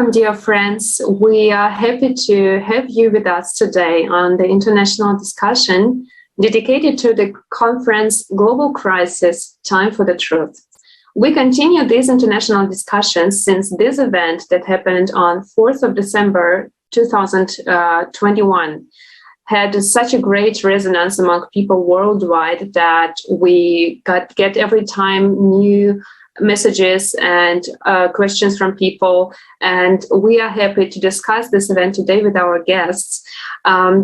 Welcome, dear friends. We are happy to have you with us today on the international discussion dedicated to the conference Global Crisis, Time for the Truth. We continue these international discussions since this event that happened on 4th of December 2021 had such a great resonance among people worldwide that we get every time new messages and questions from people, and we are happy to discuss this event today with our guests.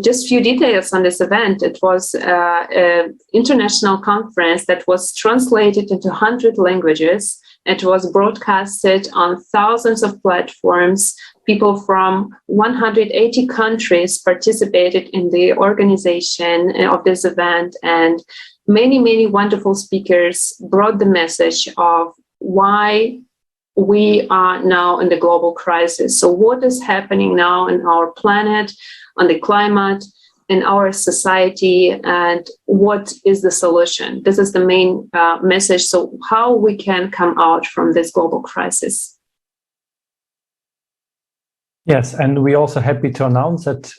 Just a few details on this event. It was an international conference that was translated into 100 languages. It was broadcasted on thousands of platforms. People from 180 countries participated in the organization of this event, and many wonderful speakers brought the message of why we are now in the global crisis. So what is happening now in our planet, on the climate, in our society, and what is the solution? This is the main message. So how we can come out from this global crisis. Yes, and we're also happy to announce that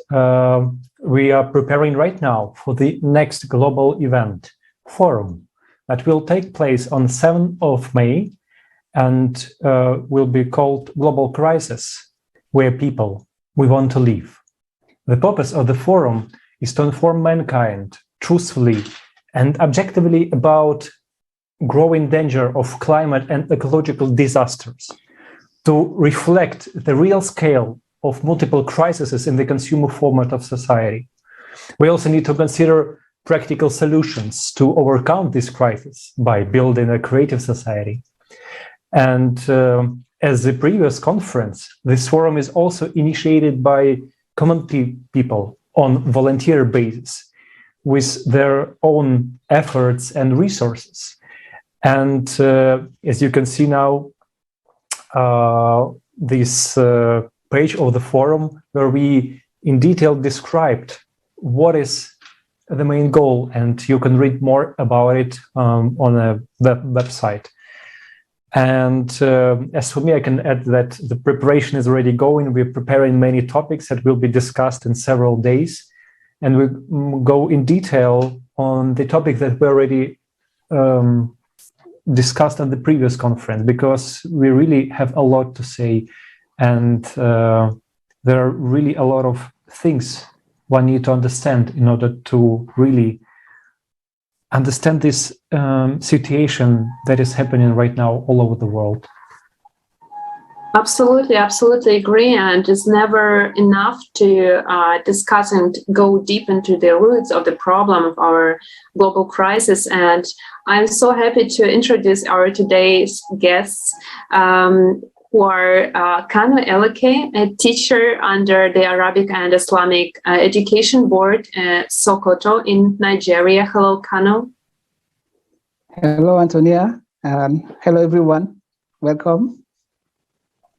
we are preparing right now for the next global event, forum, that will take place on 7th of May and will be called Global Crisis, where people, we want to live. The purpose of the forum is to inform mankind truthfully and objectively about growing danger of climate and ecological disasters, to reflect the real scale of multiple crises in the consumer format of society. We also need to consider practical solutions to overcome this crisis by building a creative society. And as the previous conference, this forum is also initiated by community people on volunteer basis with their own efforts and resources. And as you can see now, this page of the forum where we in detail described what is the main goal, and you can read more about it on a website. And as for me, I can add that the preparation is already going. We're preparing many topics that will be discussed in several days, and we go in detail on the topic that we already discussed at the previous conference, because we really have a lot to say, and there are really a lot of things one need to understand in order to really understand this situation that is happening right now all over the world. Absolutely agree. And it's never enough to discuss and go deep into the roots of the problem of our global crisis. And I'm so happy to introduce our today's guests, who are Kanu Eleke, a teacher under the Arabic and Islamic Education Board, Sokoto in Nigeria. Hello, Kanu. Hello, Antonia. Hello, everyone. Welcome.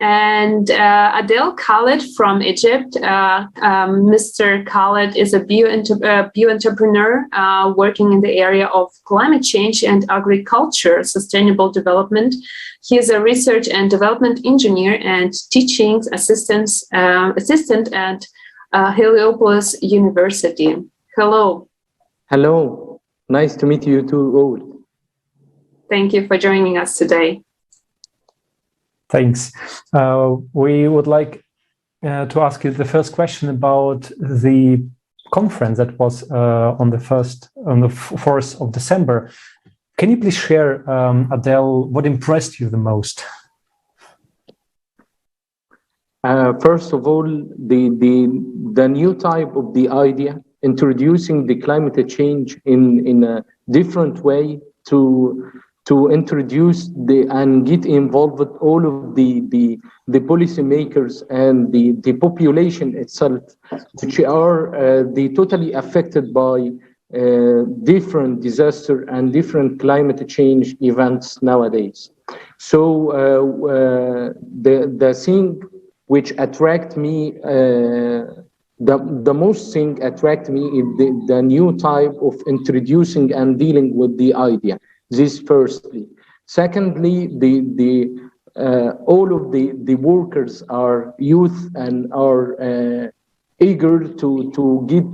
And Adel Khaled from Egypt. Mr. Khaled is a bio-entrepreneur working in the area of climate change and agriculture, sustainable development. He is a research and development engineer and teaching assistant at Heliopolis University. Hello. Hello. Nice to meet you too all. Thank you for joining us today. Thanks. We would like to ask you the first question about the conference that was on the 4th of December. Can you please share, Adel, what impressed you the most? First of all, the new type of the idea, introducing the climate change in a different way to introduce and get involved with all of the policymakers and the population itself, which are totally affected by different disaster and different climate change events nowadays. So the thing which attract me, the most thing attract me is the new type of introducing and dealing with the idea. This firstly. Secondly, all of the workers are youth and are eager to get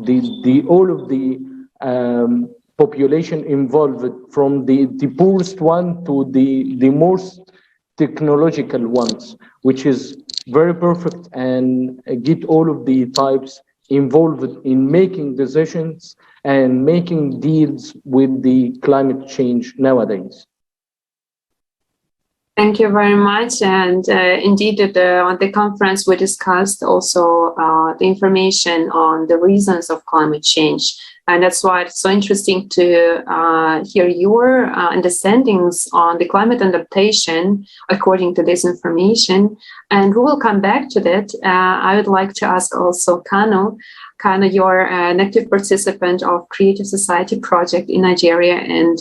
the all of the population involved, from the poorest one to the most technological ones, which is very perfect, and get all of the types involved in making decisions and making deals with the climate change nowadays. Thank you very much. And indeed, on the conference, we discussed also the information on the reasons of climate change. And that's why it's so interesting to hear your understandings on the climate adaptation according to this information. And we will come back to that. I would like to ask also Kanu. Kanu, you're an active participant of Creative Society project in Nigeria, and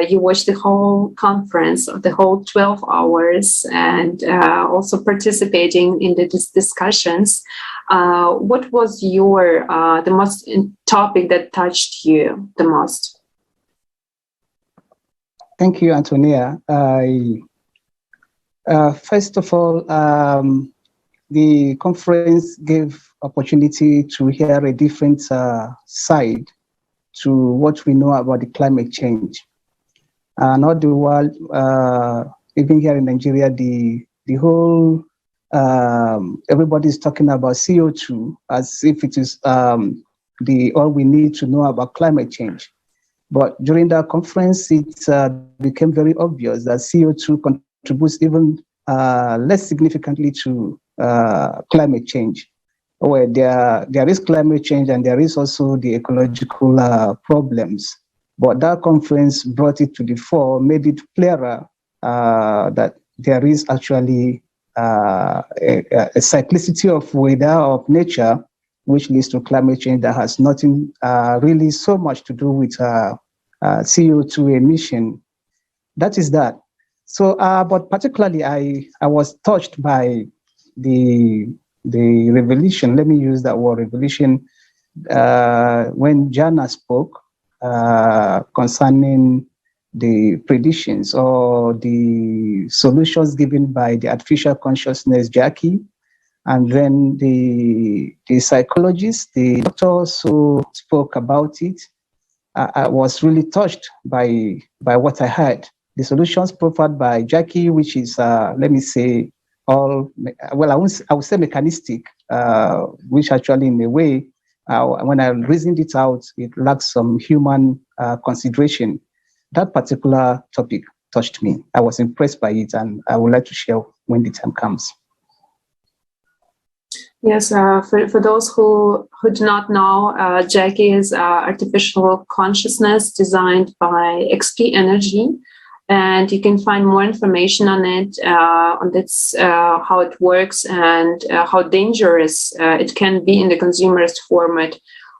you watched the whole conference, the whole 12 hours, and also participating in the discussions. What was your the most topic that touched you the most? Thank you, Antonia. First of all, the conference gave opportunity to hear a different side to what we know about the climate change. Not the world, even here in Nigeria, the whole, everybody's talking about CO2 as if it is all we need to know about climate change. But during that conference, it became very obvious that CO2 contributes even less significantly to climate change. Where there is climate change and there is also the ecological problems. But that conference brought it to the fore, made it clearer that there is actually a cyclicity of weather, of nature, which leads to climate change that has nothing really so much to do with CO2 emission. That is that. So, but particularly I was touched by the revelation, let me use that word, revelation, when Jana spoke concerning the predictions or the solutions given by the artificial consciousness, Jackie, and then the psychologists, the doctors who spoke about it. I was really touched by what I heard. The solutions proffered by Jackie, which is, let me say, all, well, I would say mechanistic, which actually in a way, when I reasoned it out, it lacks some human consideration. That particular topic touched me. I was impressed by it, and I would like to share when the time comes. Yes, for those who do not know, Jackie is artificial consciousness designed by XP Energy. And you can find more information on it, on this, how it works and how dangerous it can be in the consumerist format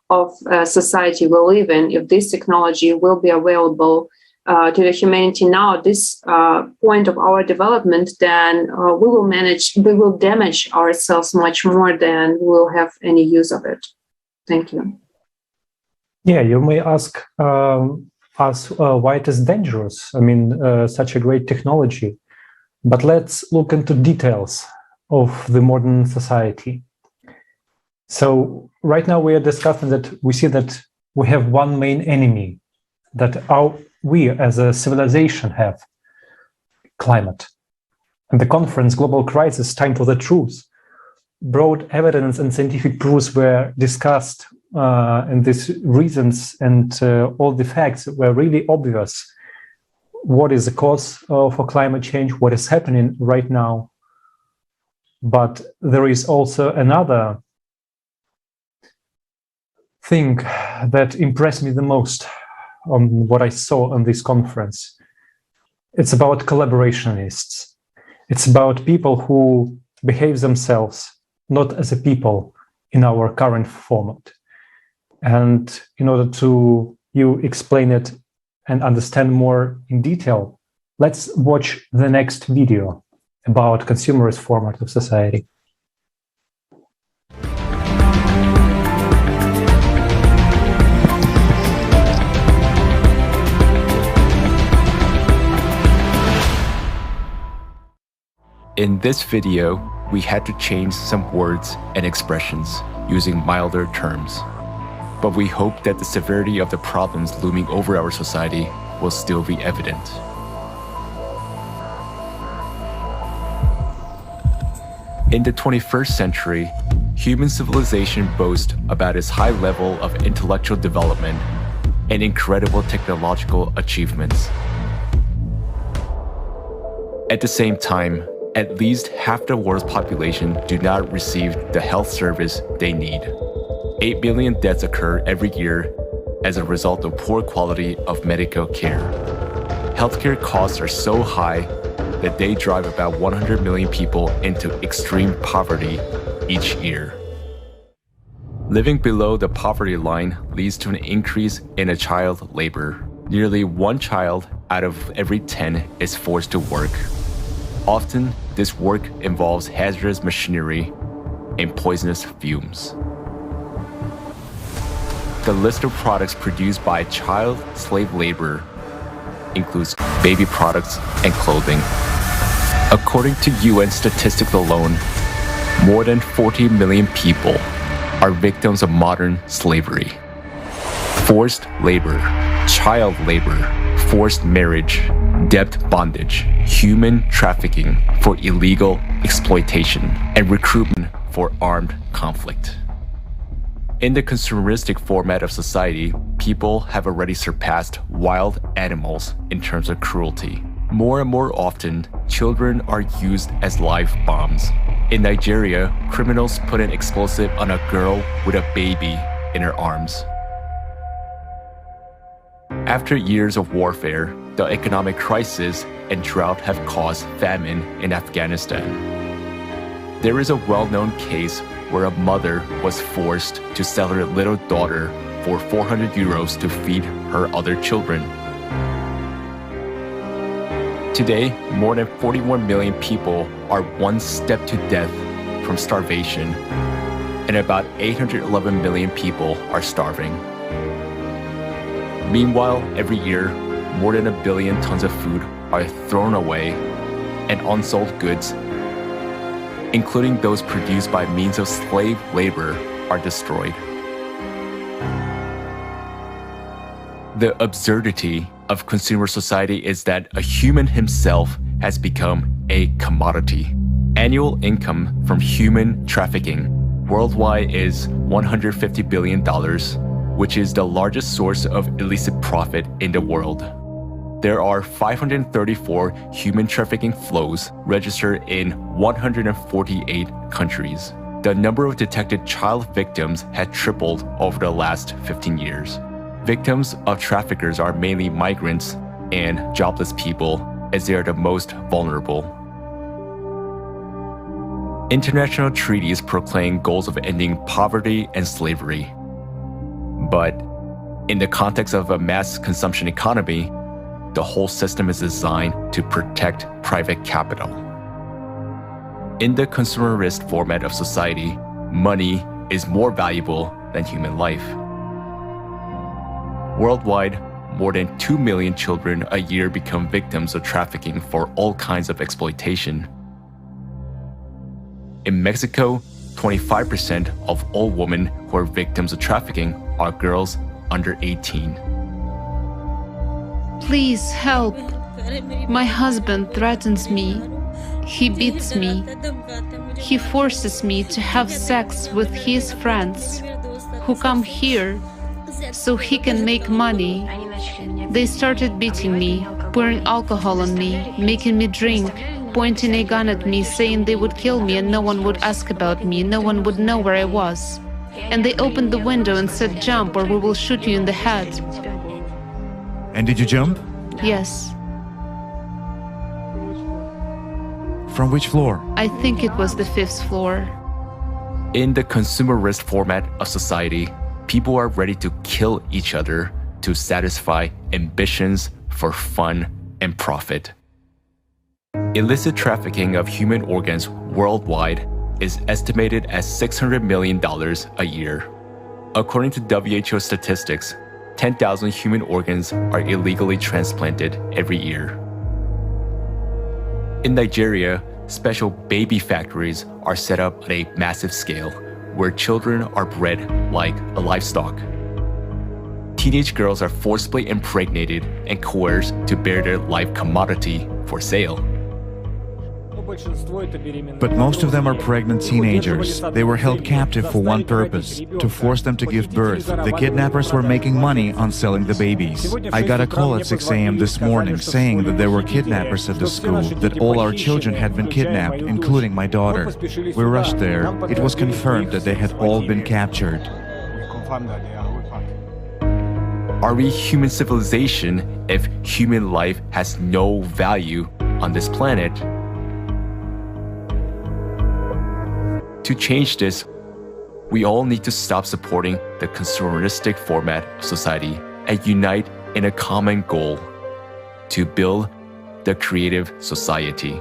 of society we live in. If this technology will be available to the humanity now at this point of our development, then we will damage ourselves much more than we will have any use of it. Thank you. Yeah, you may ask us why it is dangerous. I mean, such a great technology. But let's look into details of the modern society. So right now we are discussing that we see that we have one main enemy, that we as a civilization have: climate. And the conference, Global Crisis, Time for the Truth, broad evidence and scientific proofs were discussed, and these reasons and all the facts were really obvious. What is the cause for climate change? What is happening right now? But there is also another thing that impressed me the most on what I saw on this conference. It's about collaborationists. It's about people who behave themselves not as a people in our current format. And in order to you explain it and understand more in detail, let's watch the next video about consumerist format of society. In this video, we had to change some words and expressions using milder terms. But we hope that the severity of the problems looming over our society will still be evident. In the 21st century, human civilization boasts about its high level of intellectual development and incredible technological achievements. At the same time, at least half the world's population do not receive the health service they need. 8 billion deaths occur every year as a result of poor quality of medical care. Healthcare costs are so high that they drive about 100 million people into extreme poverty each year. Living below the poverty line leads to an increase in child labor. Nearly 1 child out of every 10 is forced to work. Often, this work involves hazardous machinery and poisonous fumes. The list of products produced by child slave labor includes baby products and clothing. According to UN statistics alone, more than 40 million people are victims of modern slavery. Forced labor, child labor, forced marriage, debt bondage, human trafficking for illegal exploitation, and recruitment for armed conflict. In the consumeristic format of society, people have already surpassed wild animals in terms of cruelty. More and more often, children are used as live bombs. In Nigeria, criminals put an explosive on a girl with a baby in her arms. After years of warfare, the economic crisis and drought have caused famine in Afghanistan. There is a well-known case where a mother was forced to sell her little daughter for 400 euros to feed her other children. Today, more than 41 million people are one step to death from starvation, and about 811 million people are starving. Meanwhile, every year, more than 1 billion tons of food are thrown away, and unsold goods, including those produced by means of slave labor, are destroyed. The absurdity of consumer society is that a human himself has become a commodity. Annual income from human trafficking worldwide is $150 billion, which is the largest source of illicit profit in the world. There are 534 human trafficking flows registered in 148 countries. The number of detected child victims had tripled over the last 15 years. Victims of traffickers are mainly migrants and jobless people, as they are the most vulnerable. International treaties proclaim goals of ending poverty and slavery. But in the context of a mass consumption economy, the whole system is designed to protect private capital. In the consumerist format of society, money is more valuable than human life. Worldwide, more than 2 million children a year become victims of trafficking for all kinds of exploitation. In Mexico, 25% of all women who are victims of trafficking are girls under 18. Please help. My husband threatens me. He beats me. He forces me to have sex with his friends who come here so he can make money. They started beating me, pouring alcohol on me, making me drink, pointing a gun at me, saying they would kill me and no one would ask about me, no one would know where I was. And they opened the window and said, "Jump or we will shoot you in the head." And did you jump? Yes. From which floor? I think it was the 5th floor. In the consumerist format of society, people are ready to kill each other to satisfy ambitions for fun and profit. Illicit trafficking of human organs worldwide is estimated at $600 million a year. According to WHO statistics, 10,000 human organs are illegally transplanted every year. In Nigeria, special baby factories are set up on a massive scale where children are bred like a livestock. Teenage girls are forcibly impregnated and coerced to bear their life commodity for sale. But most of them are pregnant teenagers. They were held captive for one purpose, to force them to give birth. The kidnappers were making money on selling the babies. I got a call at 6 a.m. this morning saying that there were kidnappers at the school, that all our children had been kidnapped, including my daughter. We rushed there. It was confirmed that they had all been captured. Are we human civilization if human life has no value on this planet? To change this, we all need to stop supporting the consumeristic format of society and unite in a common goal to build the creative society.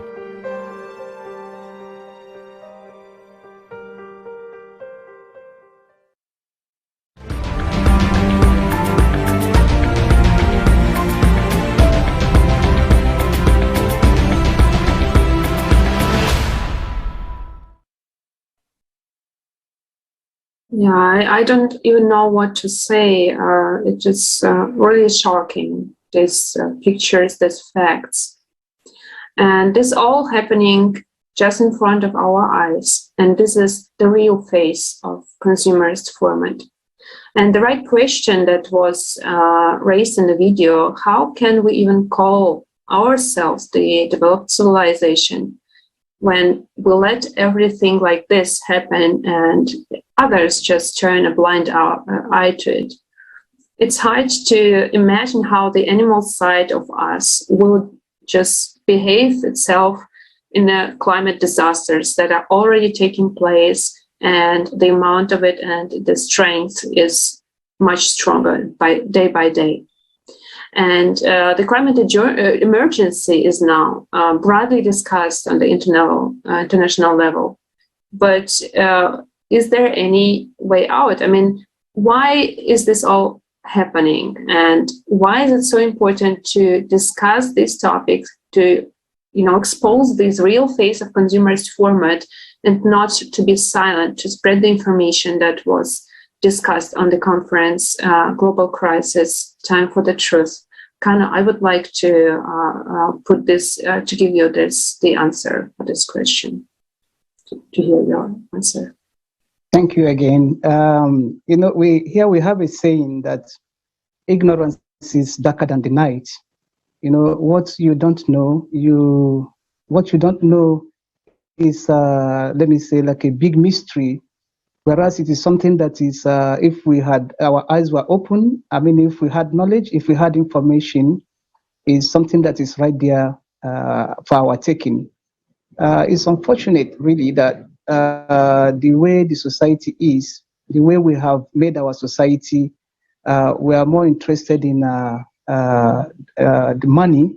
Yeah, I don't even know what to say. It's just really shocking, these pictures, these facts. And this all happening just in front of our eyes. And this is the real face of consumerist format. And the right question that was raised in the video, how can we even call ourselves the developed civilization when we let everything like this happen and others just turn a blind eye to it? It's hard to imagine how the animal side of us will just behave itself in the climate disasters that are already taking place, and the amount of it and the strength is much stronger by day. And the climate emergency is now broadly discussed on the international level. But is there any way out? I mean, why is this all happening? And why is it so important to discuss these topics, to expose this real face of consumerist format and not to be silent, to spread the information that was discussed on the conference, Global Crisis, Time for the Truth? Kanu, I would like to put this, to give you the answer for this question, to hear your answer. Thank you again. We have a saying that ignorance is darker than the night. What you don't know is, let me say, like a big mystery. Whereas it is something that is, if we had our eyes were open, if we had knowledge, if we had information, is something that is right there for our taking. It's unfortunate, really, that the way the society is, the way we have made our society, we are more interested in the money.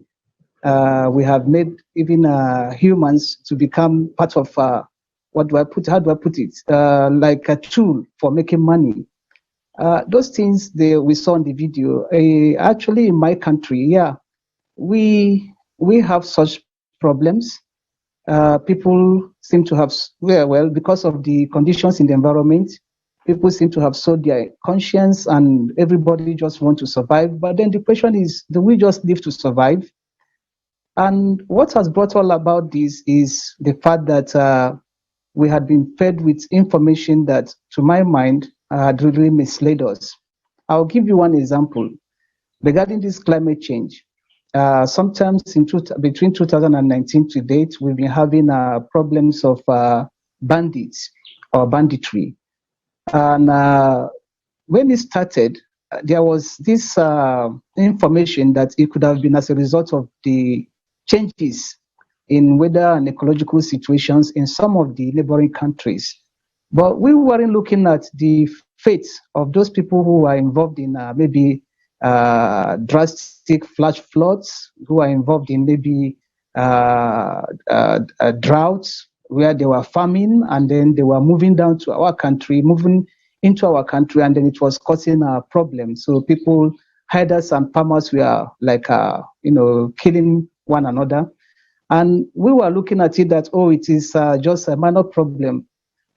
We have made even humans to become part of how do I put it? Like a tool for making money. Those things we saw in the video. Actually, in my country, we have such problems. People seem to have, because of the conditions in the environment, people seem to have sold their conscience, and everybody just want to survive. But then the question is, do we just live to survive? And what has brought all about this is the fact that we had been fed with information that, to my mind, had really misled us. I'll give you one example. Regarding this climate change, sometimes between 2019 to date, we've been having problems of bandits or banditry. And when it started, there was this information that it could have been as a result of the changes in weather and ecological situations in some of the neighboring countries. But we weren't looking at the fate of those people who are involved in maybe drastic flash floods, who are involved in maybe droughts, where they were farming and then they were moving into our country, and then it was causing a problem. So herders and farmers were like, killing one another. And we were looking at it that, oh, it is just a minor problem.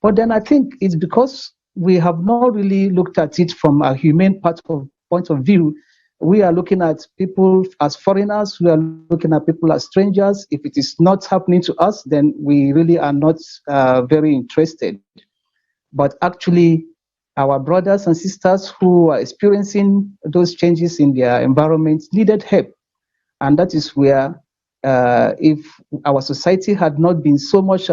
But then I think it's because we have not really looked at it from a humane point of view. We are looking at people as foreigners. We are looking at people as strangers. If it is not happening to us, then we really are not very interested. But actually, our brothers and sisters who are experiencing those changes in their environment needed help. And that is where, if our society had not been so much,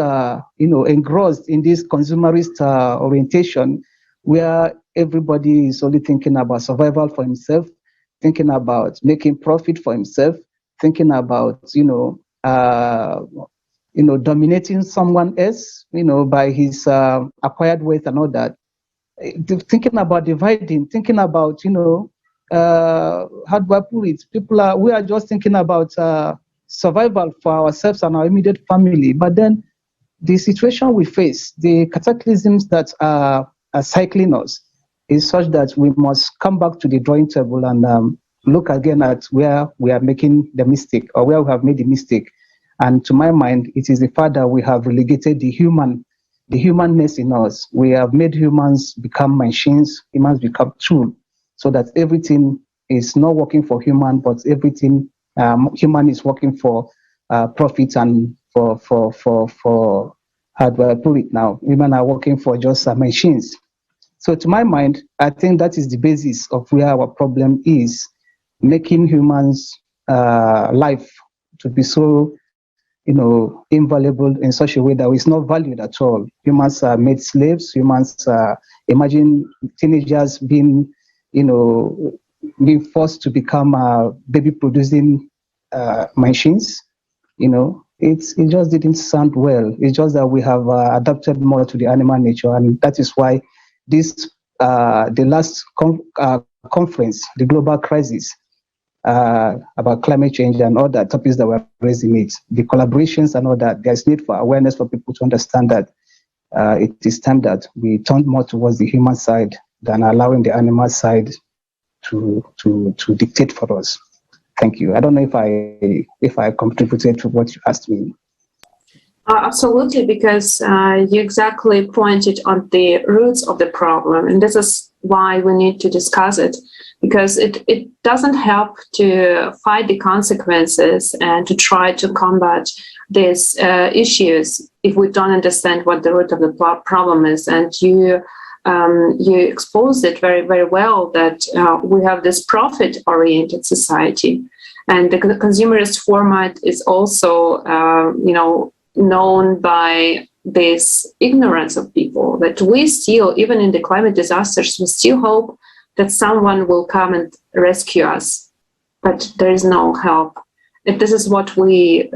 engrossed in this consumerist orientation, where everybody is only thinking about survival for himself, thinking about making profit for himself, thinking about, dominating someone else, by his acquired wealth and all that. Thinking about dividing, thinking about, how do I put it? We are just thinking about survival for ourselves and our immediate family. But then the situation we face, the cataclysms that are cycling us, is such that we must come back to the drawing table and look again at where we are making the mistake, or where we have made the mistake. And to my mind, it is the fact that we have relegated the humanness in us. We have made humans become machines, humans become tools, so that everything is not working for human, but everything human is working for profit and for how do I put it now? Women are working for just machines. So to my mind, I think that is the basis of where our problem is, making humans' life to be so, invaluable in such a way that it's not valued at all. Humans are made slaves. Humans, imagine teenagers being forced to become baby-producing machines. It just didn't sound well. It's just that we have adapted more to the animal nature, and that is why this the last conference, the global crisis about climate change and all the topics that were raising it, the collaborations and all that, there's need for awareness for people to understand that it is time that we turn more towards the human side than allowing the animal side to dictate for us. Thank you. I don't know if I contributed to what you asked me. Absolutely, because you exactly pointed on the roots of the problem, and this is why we need to discuss it, because it doesn't help to fight the consequences and to try to combat these issues if we don't understand what the root of the problem is. And you exposed it very, very well, that we have this profit-oriented society, and the consumerist format is also, known by this ignorance of people, that we still, even in the climate disasters, we still hope that someone will come and rescue us, but there is no help. And this is what we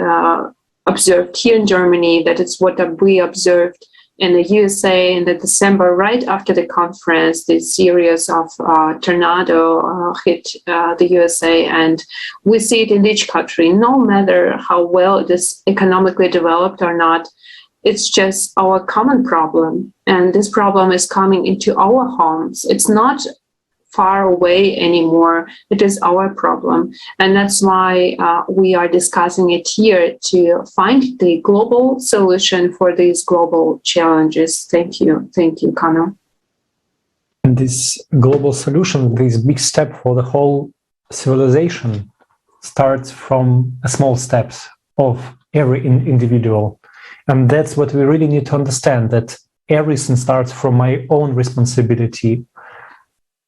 observed here in Germany, that it's what we observed in the USA in the December, right after the conference. The series of tornado hit the USA, and we see it in each country. No matter how well it is economically developed or not, it's just our common problem. And this problem is coming into our homes. It's not far away anymore. It is our problem. And that's why we are discussing it here, to find the global solution for these global challenges. Thank you. Thank you, Kanu. And this global solution, this big step for the whole civilization, starts from small steps of every individual. And that's what we really need to understand, that everything starts from my own responsibility.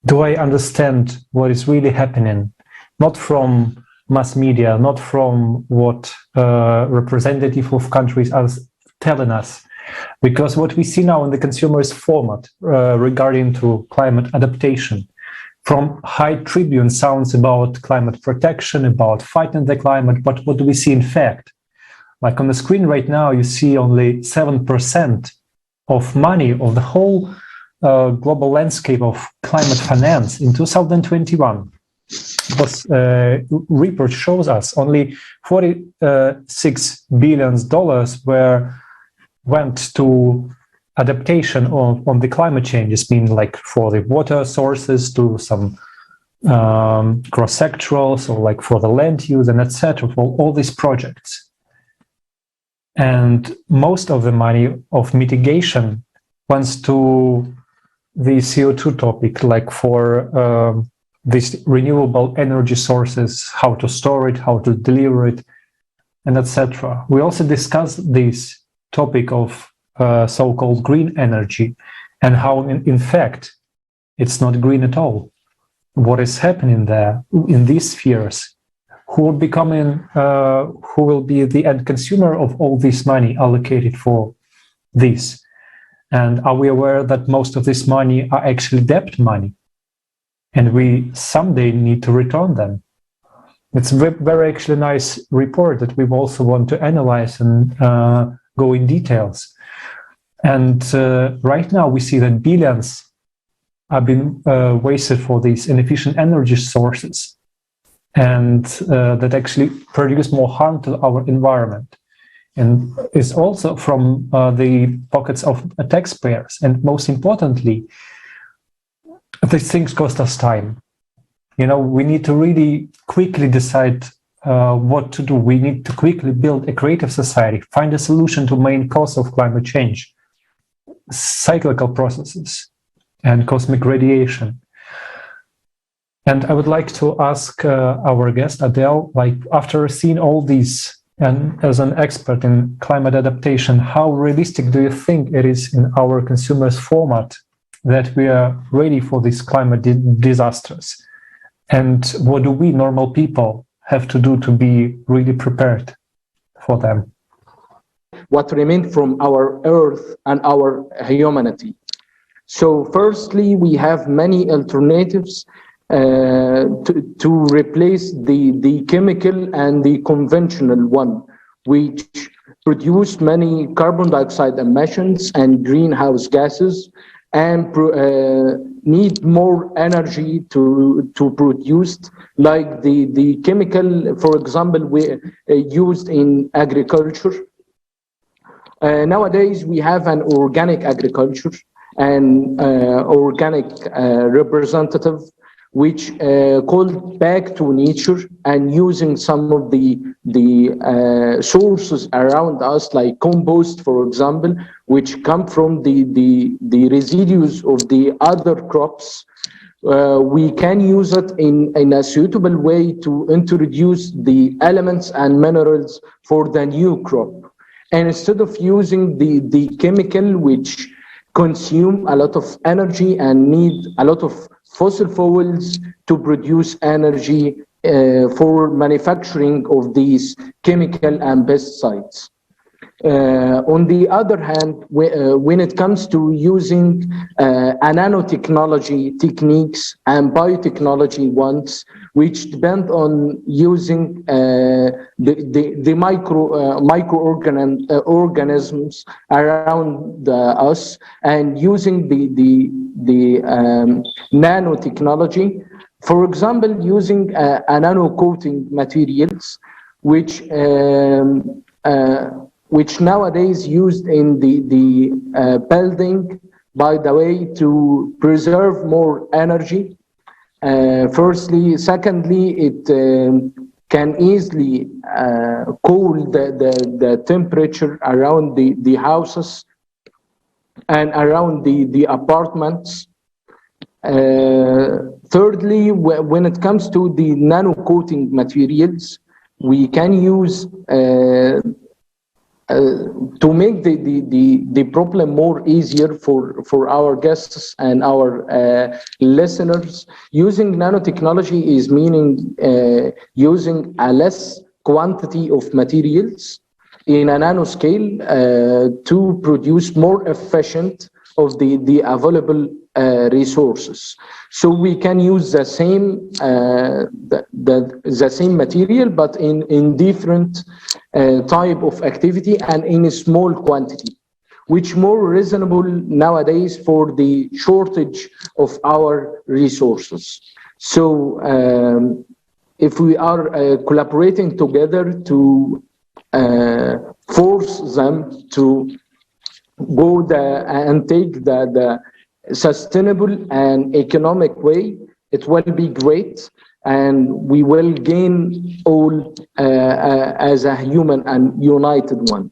Do I understand what is really happening? Not from mass media, not from what representative of countries are telling us. Because what we see now in the consumerist format regarding to climate adaptation, from high tribune sounds about climate protection, about fighting the climate, but what do we see in fact? Like on the screen right now, you see only 7% of money of the whole global landscape of climate finance in 2021. Because report shows us only $46 billion went to adaptation on the climate changes, meaning like for the water sources, to some cross-sectorals, or like for the land use and etc. for all these projects. And most of the money of mitigation went to the CO2 topic, like for these renewable energy sources, how to store it, how to deliver it, and etc. We also discussed this topic of so-called green energy and how, in fact, it's not green at all. What is happening there in these spheres? Who will be the end consumer of all this money allocated for this? And are we aware that most of this money are actually debt money? And we someday need to return them. It's a very actually nice report that we also want to analyze and go in details. And right now we see that billions have been wasted for these inefficient energy sources, and that actually produce more harm to our environment. And is also from the pockets of taxpayers. And most importantly, these things cost us time. You know, we need to really quickly decide what to do. We need to quickly build a creative society, find a solution to main cause of climate change, cyclical processes, and cosmic radiation. And I would like to ask our guest, Adel, like after seeing all these, and as an expert in climate adaptation, how realistic do you think it is in our consumers format that we are ready for these climate disasters? And what do we normal people have to do to be really prepared for them? What remained from our earth and our humanity. So firstly, we have many alternatives to replace the chemical and the conventional one, which produce many carbon dioxide emissions and greenhouse gases, and need more energy to produce, like the chemical, for example, we used in agriculture. Nowadays, we have an organic agriculture and organic representative, which called back to nature and using some of the sources around us, like compost, for example, which come from the residues of the other crops. We can use it in a suitable way to introduce the elements and minerals for the new crop. And instead of using the chemical, which consume a lot of energy and need a lot of fossil fuels to produce energy for manufacturing of these chemical and pesticides. On the other hand, when it comes to using nanotechnology techniques and biotechnology ones, which depend on using the microorganisms around us, and using the nanotechnology, for example, using nano coating materials, which nowadays used in the building, by the way, to preserve more energy. Firstly, secondly, it can easily cool the temperature around the houses and around the apartments. Thirdly, when it comes to the nano coating materials, we can use to make the problem more easier for our guests and our listeners. Using nanotechnology is meaning using a less quantity of materials in a nanoscale to produce more efficient of the available resources. So we can use the same the same material, but in different type of activity and in a small quantity, which more reasonable nowadays for the shortage of our resources. So if we are collaborating together to force them to go and take the sustainable and economic way, it will be great, and we will gain all as a human and united one.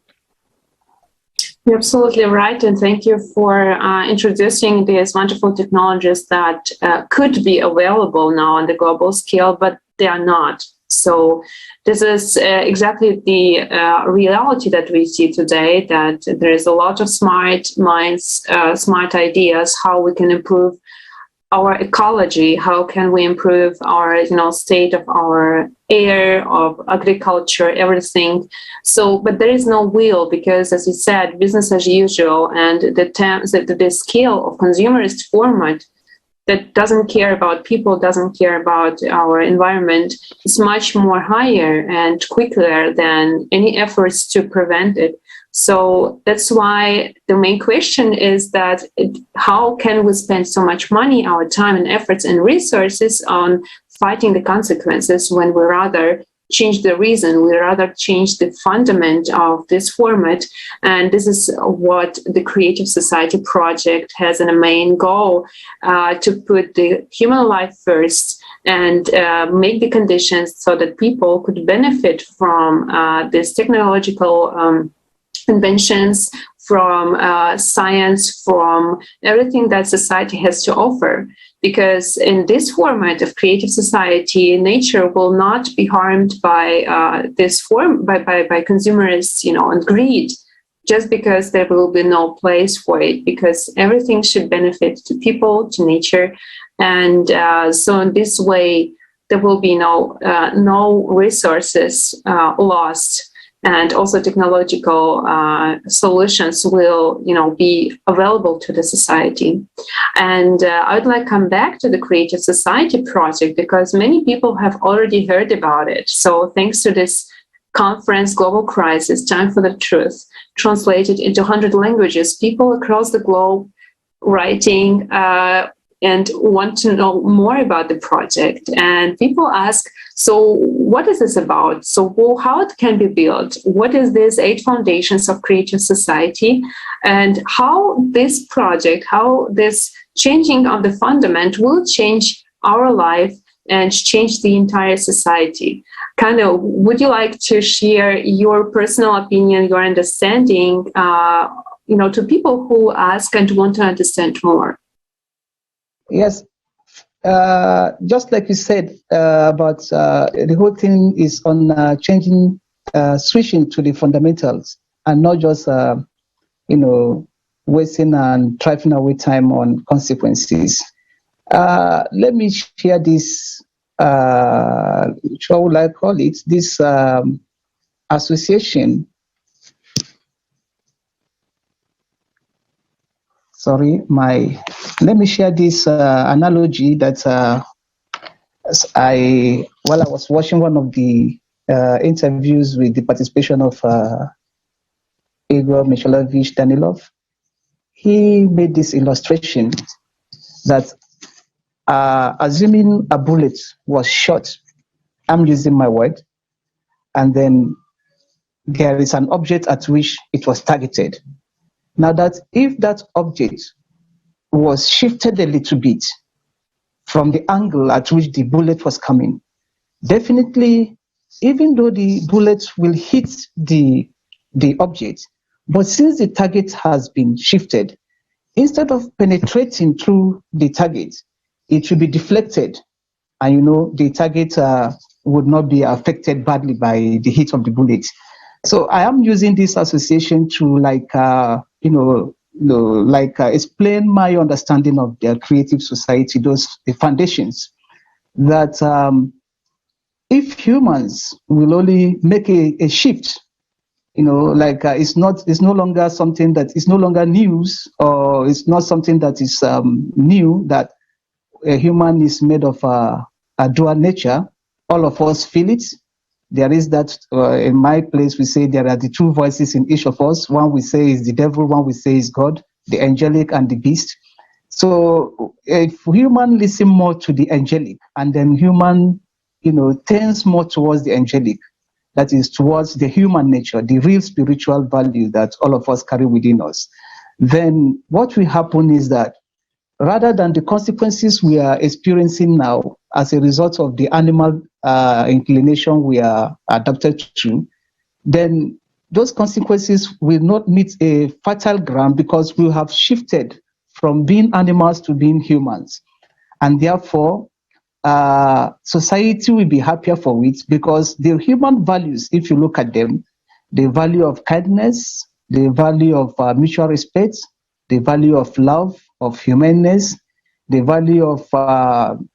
You're absolutely right, and thank you for introducing these wonderful technologies that could be available now on the global scale, but they are not. So this is exactly the reality that we see today, that there is a lot of smart minds, smart ideas, how we can improve our ecology, how can we improve our state of our air, of agriculture, everything. So, but there is no will, because as you said, business as usual, and the scale of consumerist format that doesn't care about people, doesn't care about our environment, is much more higher and quicker than any efforts to prevent it. So that's why the main question is that how can we spend so much money, our time and efforts and resources on fighting the consequences when we rather change the reason, we rather change the fundament of this format. And this is what the Creative Society project has in a main goal, to put the human life first and make the conditions so that people could benefit from this technological inventions, from science, from everything that society has to offer. Because in this format of creative society, nature will not be harmed by this form, by consumerists, and greed, just because there will be no place for it, because everything should benefit to people, to nature. And so in this way, there will be no resources lost. And also technological solutions will, be available to the society. And I would like to come back to the Creative Society project, because many people have already heard about it. So thanks to this conference, Global Crisis, Time for the Truth, translated into 100 languages, people across the globe writing and want to know more about the project. And people ask, so what is this about? So how it can be built? What is this 8 foundations of creative society? And how this project, how this changing of the fundament will change our life and change the entire society? Kanu, would you like to share your personal opinion, your understanding, to people who ask and want to understand more? Yes. Just like you said about the whole thing is on changing, switching to the fundamentals, and not just wasting and trifling away time on consequences. Let me share this. How would I call it? This association. Let me share this analogy that while I was watching one of the interviews with the participation of Igor Mikhailovich Danilov, he made this illustration that assuming a bullet was shot, I'm using my word, and then there is an object at which it was targeted. Now that if that object was shifted a little bit from the angle at which the bullet was coming, definitely, even though the bullet will hit the object, but since the target has been shifted, instead of penetrating through the target, it will be deflected, and the target would not be affected badly by the hit of the bullet. So I am using this association to explain my understanding of the creative society, the foundations, that if humans will only make a shift, it's no longer something that is no longer news, or it's not something that is new, that a human is made of a dual nature. All of us feel it. There is that, in my place, we say there are the 2 voices in each of us. One we say is the devil, one we say is God, the angelic and the beast. So if human listen more to the angelic, and then human, tends more towards the angelic, that is towards the human nature, the real spiritual value that all of us carry within us, then what will happen is that rather than the consequences we are experiencing now as a result of the animal inclination we are adapted to, then those consequences will not meet a fertile ground because we have shifted from being animals to being humans. And therefore, society will be happier for it because the human values, if you look at them, the value of kindness, the value of mutual respect, the value of love, of humanness, the value of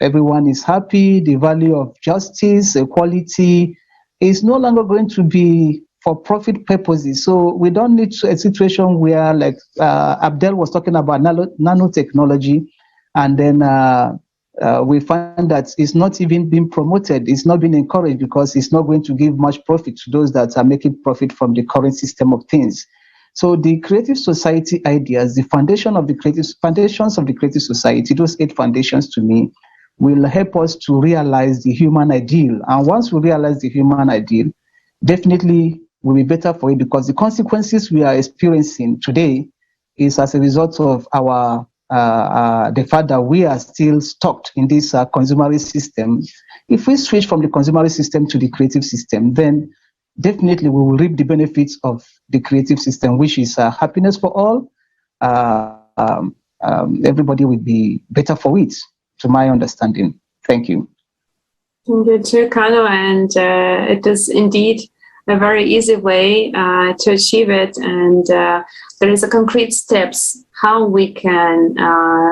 everyone is happy, the value of justice, equality, is no longer going to be for profit purposes. So we don't need a situation where, like Abdel was talking about nanotechnology, and then we find that it's not even being promoted, it's not being encouraged because it's not going to give much profit to those that are making profit from the current system of things. So the creative society ideas, the foundations of the creative society, those 8 foundations to me, will help us to realize the human ideal. And once we realize the human ideal, definitely will be better for it because the consequences we are experiencing today is as a result of our the fact that we are still stuck in this consumerist system. If we switch from the consumerist system to the creative system, then definitely we will reap the benefits of the creative system, which is happiness for all. Everybody will be better for it, to my understanding. Thank you. Thank you too, Kanu, and it is indeed a very easy way to achieve it, and there is a concrete steps how we can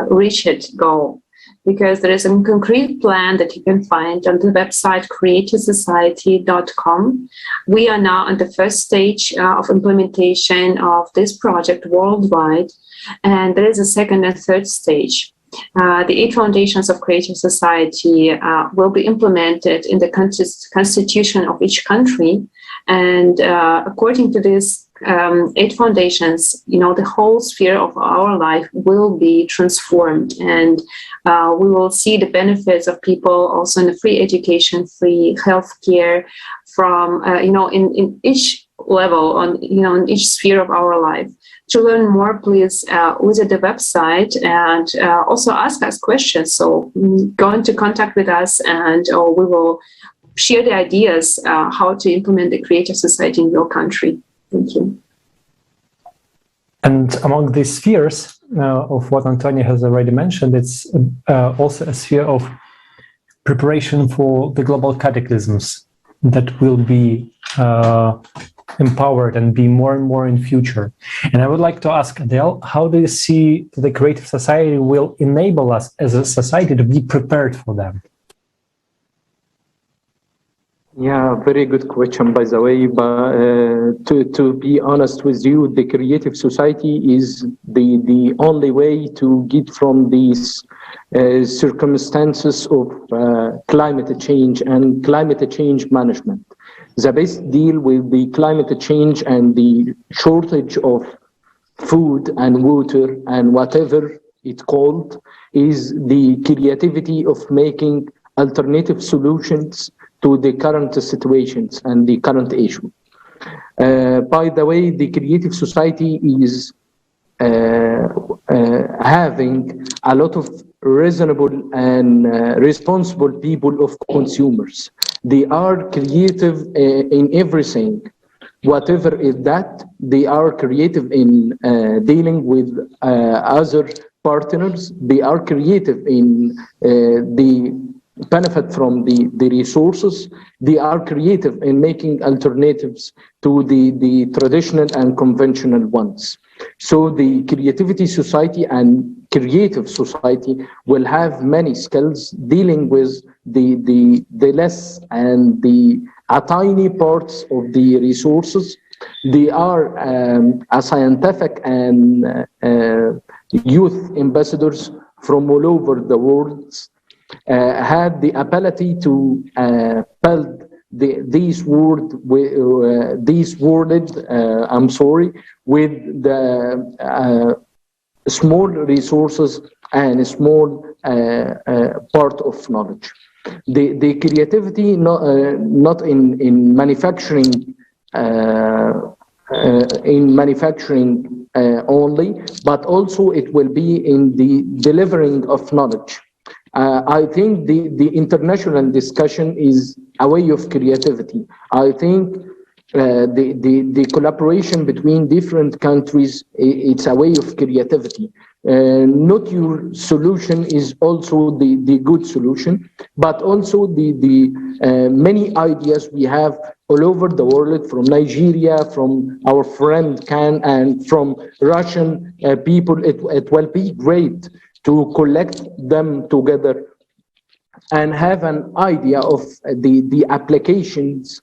reach it goal, because there is a concrete plan that you can find on the website creativesociety.com. We are now on the first stage of implementation of this project worldwide, and there is a second and third stage. The 8 foundations of creative society will be implemented in the constitution of each country. And according to these 8 foundations, the whole sphere of our life will be transformed, and we will see the benefits of people also in the free education, free healthcare, from in each level, in each sphere of our life. To learn more, please visit the website and also ask us questions. So go into contact with us, and we will share the ideas how to implement the creative society in your country. Thank you. And among these spheres of what Antonio has already mentioned, it's also a sphere of preparation for the global cataclysms that will be empowered and be more and more in future. And I would like to ask Adel, how do you see the creative society will enable us as a society to be prepared for them? Yeah, very good question, by the way. But to be honest with you, the creative society is the only way to get from these circumstances of climate change and climate change management. The best deal with the climate change and the shortage of food and water and whatever it's called is the creativity of making alternative solutions to the current situations and the current issue. By the way, the creative society is having a lot of reasonable and responsible people of consumers. They are creative in everything. Whatever is that, they are creative in dealing with other partners. They are creative in the benefit from the resources. They are creative in making alternatives to the traditional and conventional ones. So the creativity society and creative society will have many skills dealing with the less and the tiny parts of the resources. They are a scientific and youth ambassadors from all over the world, had the ability to build these world with the small resources and a small part of knowledge. The creativity not in manufacturing only, but also it will be in the delivering of knowledge. I think the international discussion is a way of creativity. I think the collaboration between different countries, it's a way of creativity. Not your solution is also the good solution, but also the many ideas we have all over the world, from Nigeria, from our friend Kanu, and from Russian people. It will be great to collect them together and have an idea of the applications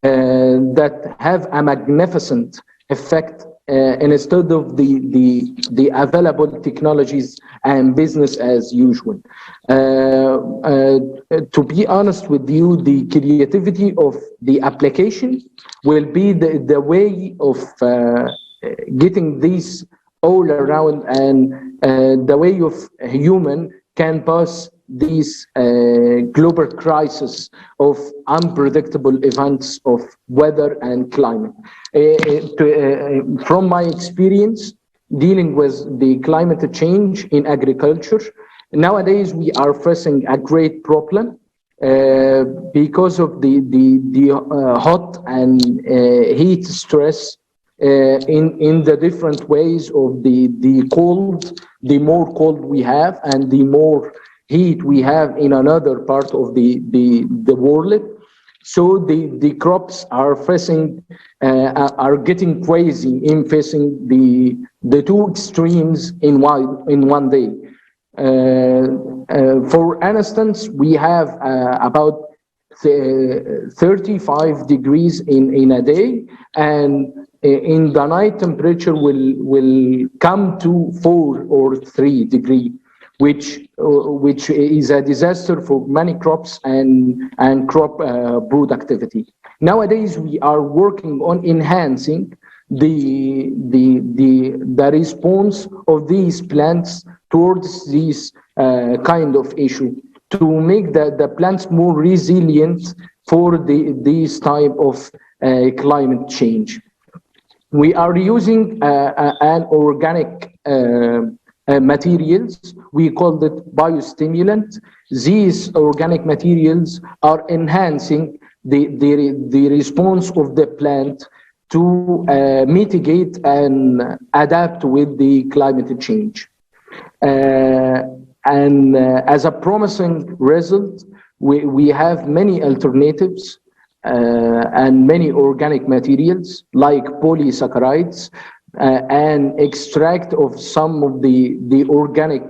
that have a magnificent effect instead of the available technologies and business as usual. To be honest with you, the creativity of the application will be the way of getting these all around, and the way of human can pass these global crisis of unpredictable events of weather and climate. From my experience dealing with the climate change in agriculture, nowadays we are facing a great problem because of the hot and heat stress in the different ways of the cold. The more cold we have and the more heat we have in another part of the world. So the crops are facing, are getting crazy in facing the two extremes in one day. For instance, we have about 35 degrees in a day, and in the night temperature will come to 4 or 3 degrees, which is a disaster for many crops and crop productivity. Nowadays, we are working on enhancing the response of these plants towards this kind of issue, to make the plants more resilient for this type of climate change. We are using an organic materials. We call it biostimulant. These organic materials are enhancing the response of the plant to mitigate and adapt with the climate change. And as a promising result, we have many alternatives and many organic materials like polysaccharides and extract of some of the organic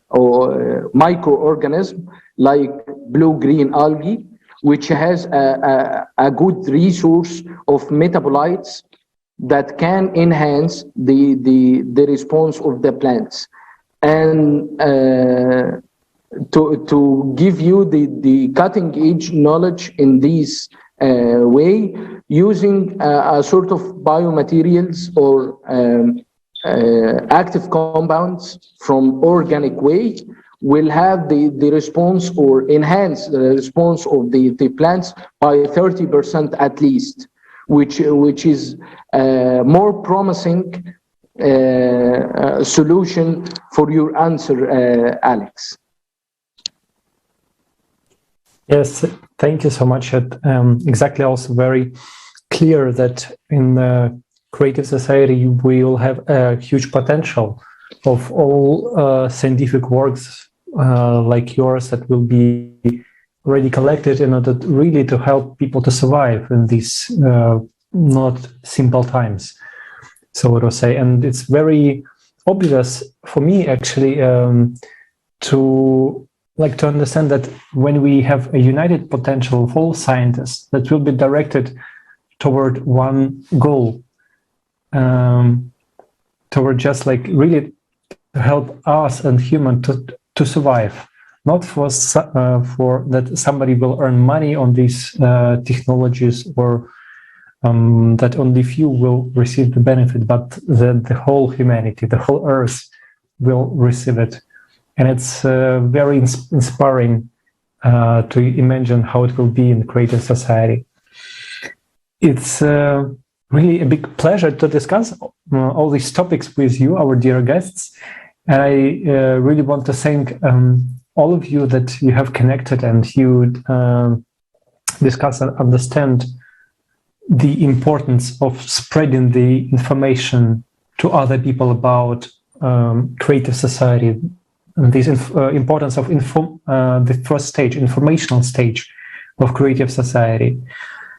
or microorganisms like blue-green algae, which has a good resource of metabolites that can enhance the response of the plants. And to give you the cutting edge knowledge in this way, using a sort of biomaterials or active compounds from organic way will have the response or enhance the response of the plants by 30% at least, which is more promising solution for your answer, Alex. Yes, thank you so much. Exactly, also very clear that in the creative society we will have a huge potential of all scientific works like yours that will be already collected in order really to help people to survive in these not simple times, so to say. And it's very obvious for me actually to understand that when we have a united potential of all scientists that will be directed toward one goal, toward just really to help us and human to survive, not for that somebody will earn money on these technologies, or that only few will receive the benefit, but the whole humanity, the whole earth will receive it. And it's very inspiring to imagine how it will be in creative society. It's really a big pleasure to discuss all these topics with you, our dear guests. And I really want to thank all of you that you have connected and you discuss and understand the importance of spreading the information to other people about creative society, and this importance of the first stage, informational stage of creative society.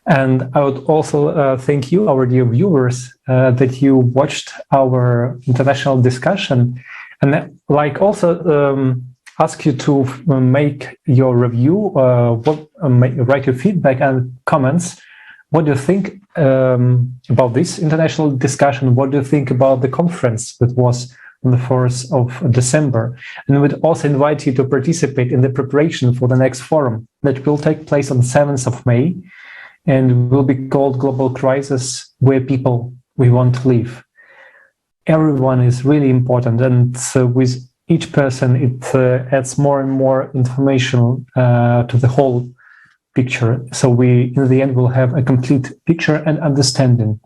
And I would also thank you, our dear viewers, that you watched our international discussion, and also ask you to make your review, write your feedback and comments. What do you think about this international discussion? What do you think about the conference that was on the 4th of December? And we would also invite you to participate in the preparation for the next forum that will take place on 7th of May and will be called Global Crisis, Where People We Want to Live. Everyone is really important, and with each person it adds more and more information to the whole picture. So we, in the end, will have a complete picture and understanding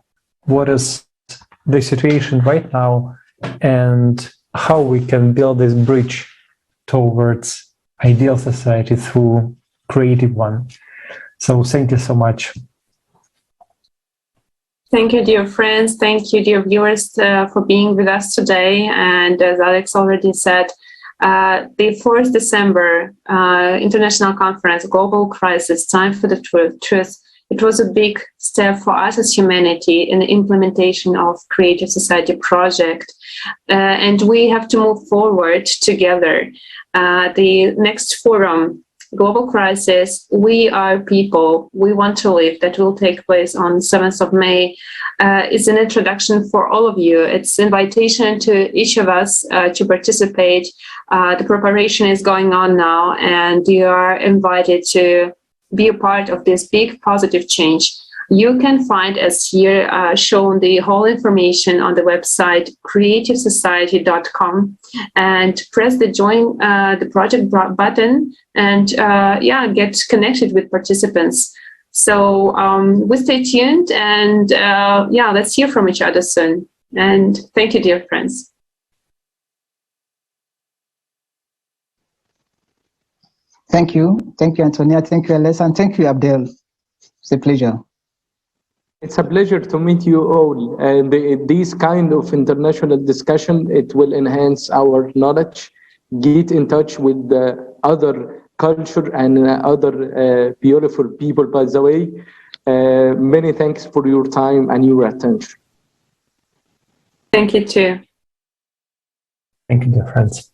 what is the situation right now and how we can build this bridge towards ideal society through creative one. So thank you so much. Thank you, dear friends. Thank you, dear viewers, for being with us today. And as Alex already said, the 4th December International Conference, Global Crisis, Time for the Truth, it was a big step for us as humanity in the implementation of Creative Society project. And we have to move forward together. The next forum, Global Crisis, We Are People, We Want to Live, that will take place on 7th of May, is an introduction for all of you. It's an invitation to each of us to participate. The preparation is going on now, and you are invited to be a part of this big positive change. You can find, as here shown, the whole information on the website creativesociety.com, and press the join the project button and get connected with participants. So we stay tuned, and let's hear from each other soon. And thank you, dear friends. Thank you, Antonia. Thank you, Alessa, and thank you, Abdel. It's a pleasure. It's a pleasure to meet you all. And this kind of international discussion, it will enhance our knowledge, get in touch with other culture and other beautiful people, by the way. Many thanks for your time and your attention. Thank you too. Thank you, dear friends.